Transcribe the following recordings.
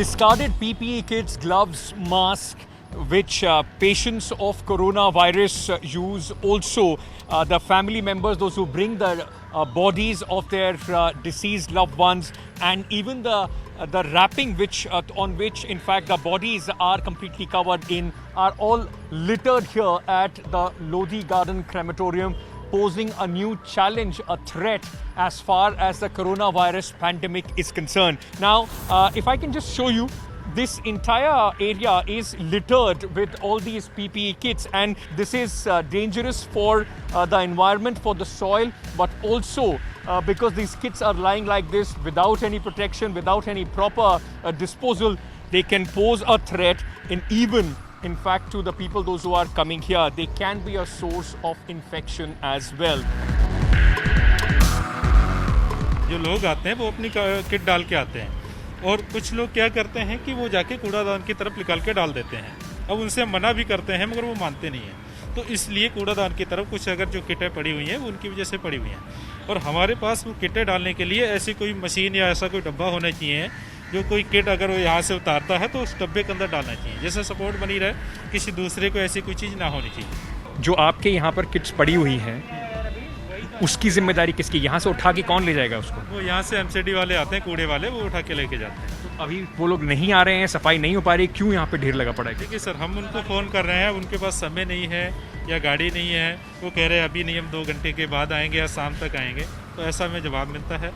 Discarded PPE kits, gloves, masks, which patients of coronavirus use. Also, the family members, those who bring the bodies of their deceased loved ones, and even the wrapping which on which in fact the bodies are completely covered in, are all littered here at the Lodi Garden Crematorium, posing a new challenge, a threat as far as the coronavirus pandemic is concerned. Now, if I can just show you, this entire area is littered with all these PPE kits, and this is dangerous for the environment, for the soil, but also because these kits are lying like this without any protection, without any proper disposal, they can pose a threat in fact to the people, those who are coming here. They can be a source of infection as well. जो लोग आते हैं वो अपनी kit डाल के आते हैं, और कुछ लोग क्या करते हैं कि वो जाके कूड़ादान की तरफ निकाल के डाल देते हैं। अब उनसे मना भी करते हैं मगर वो मानते नहीं हैं, तो इसलिए कूड़ादान की तरफ कुछ अगर जो किटें पड़ी हुई हैं वो उनकी वजह से पड़ी हुई हैं। और हमारे पास वो किटें डालने के लिए ऐसी कोई मशीन या ऐसा कोई डब्बा होना चाहिए, जो कोई किट अगर वो यहाँ से उतारता है तो उस डब्बे के अंदर डालना चाहिए, जैसे सपोर्ट बनी रहे, किसी दूसरे को ऐसी कोई चीज़ ना होनी चाहिए। जो आपके यहाँ पर किट्स पड़ी हुई हैं, उसकी जिम्मेदारी किसकी? यहाँ से उठा के कौन ले जाएगा उसको? वो यहाँ से एमसीडी वाले आते हैं, कूड़े वाले, वो उठा के लेके जाते हैं। तो अभी वो लोग नहीं आ रहे हैं, सफाई नहीं हो पा रही, क्यों यहाँ पे ढेर लगा पड़ा है? देखिए सर, हम उनको फ़ोन कर रहे हैं, उनके पास समय नहीं है या गाड़ी नहीं है, वो कह रहे हैं अभी नहीं, हम 2 घंटे के बाद आएंगे या शाम तक आएंगे, तो ऐसा हमें जवाब मिलता है।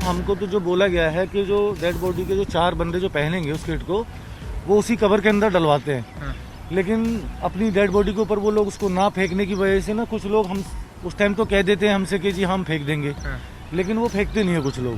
हमको तो जो बोला गया है कि जो डेड बॉडी के जो 4 बंदे जो पहनेंगे उस किट को, वो उसी कवर के अंदर डलवाते हैं। लेकिन अपनी डेड बॉडी के ऊपर वो लोग उसको ना फेंकने की वजह से ना, कुछ लोग हम उस टाइम तो कह देते हैं हमसे कि जी हम फेंक देंगे, लेकिन वो फेंकते नहीं है कुछ लोग,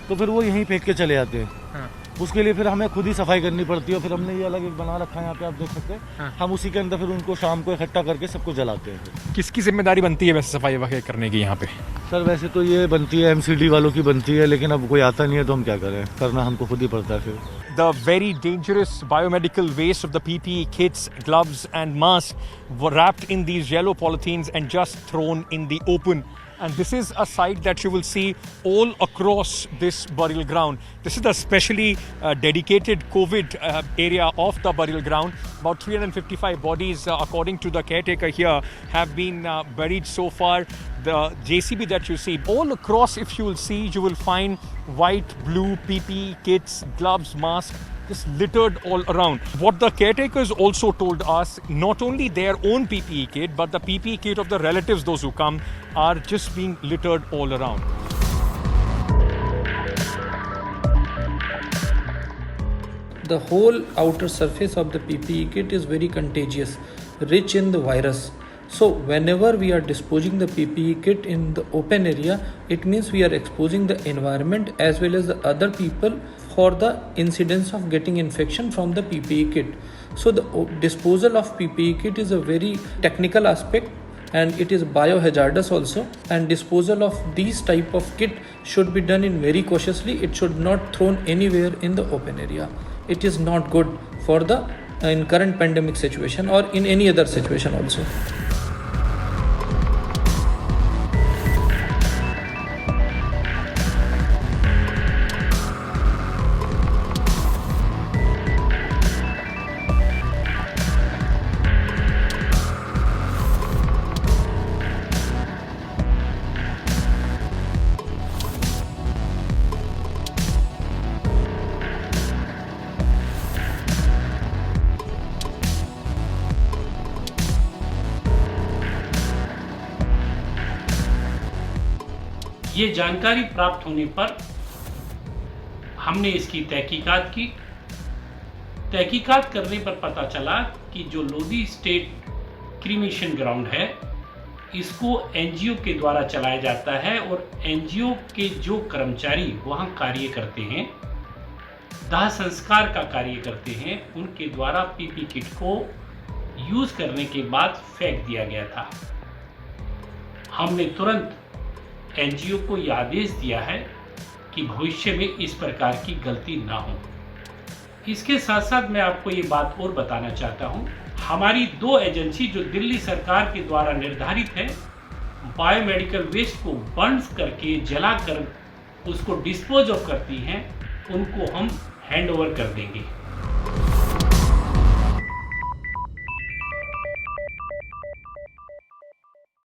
तो फिर वो यहीं फेंक के चले जाते हैं। उसके लिए फिर हमें खुद ही सफाई करनी पड़ती है। फिर हमने ये अलग एक बना रखा है, यहाँ पे आप देख सकते हैं। हम उसी के अंदर फिर उनको शाम को इकट्ठा करके सबको जलाते हैं। किसकी जिम्मेदारी बनती है वैसे सफाई वगैरह करने की यहाँ पे? सर वैसे तो ये बनती है एमसीडी वालों की बनती है, लेकिन अब कोई आता नहीं है तो हम क्या करें, करना हमको खुद ही पड़ता है फिर। The very dangerous biomedical waste of the PPE kits, gloves and masks were wrapped in these yellow polythenes and just thrown in the open. And this is a sight that you will see all across this burial ground. This is the specially dedicated COVID area of the burial ground. About 355 bodies, according to the caretaker here, have been buried so far. The JCB that you see all across, if you will see, you will find white, blue PPE kits, gloves, masks, just littered all around. What the caretakers also told us, not only their own PPE kit, but the PPE kit of the relatives, those who come, are just being littered all around. The whole outer surface of the PPE kit is very contagious, rich in the virus. So whenever we are disposing the PPE kit in the open area, it means we are exposing the environment as well as the other people for the incidence of getting infection from the PPE kit. So the disposal of PPE kit is a very technical aspect, and it is biohazardous also, and disposal of these type of kit should be done in very cautiously. It should not thrown anywhere in the open area. It is not good for the in current pandemic situation or in any other situation also. ये जानकारी प्राप्त होने पर हमने इसकी तहकीकात की। तहकीकात करने पर पता चला कि जो लोधी स्टेट क्रीमेशन ग्राउंड है, इसको एनजीओ के द्वारा चलाया जाता है, और एनजीओ के जो कर्मचारी वहाँ कार्य करते हैं, दाह संस्कार का कार्य करते हैं, उनके द्वारा पीपी किट को यूज़ करने के बाद फेंक दिया गया था। हमने तुरंत एनजीओ को यह आदेश दिया है कि भविष्य में इस प्रकार की गलती ना हो। इसके साथ साथ मैं आपको ये बात और बताना चाहता हूँ, हमारी 2 एजेंसी जो दिल्ली सरकार के द्वारा निर्धारित है, बायोमेडिकल वेस्ट को बर्न करके जलाकर उसको डिस्पोज ऑफ करती हैं, उनको हम हैंड ओवर कर देंगे।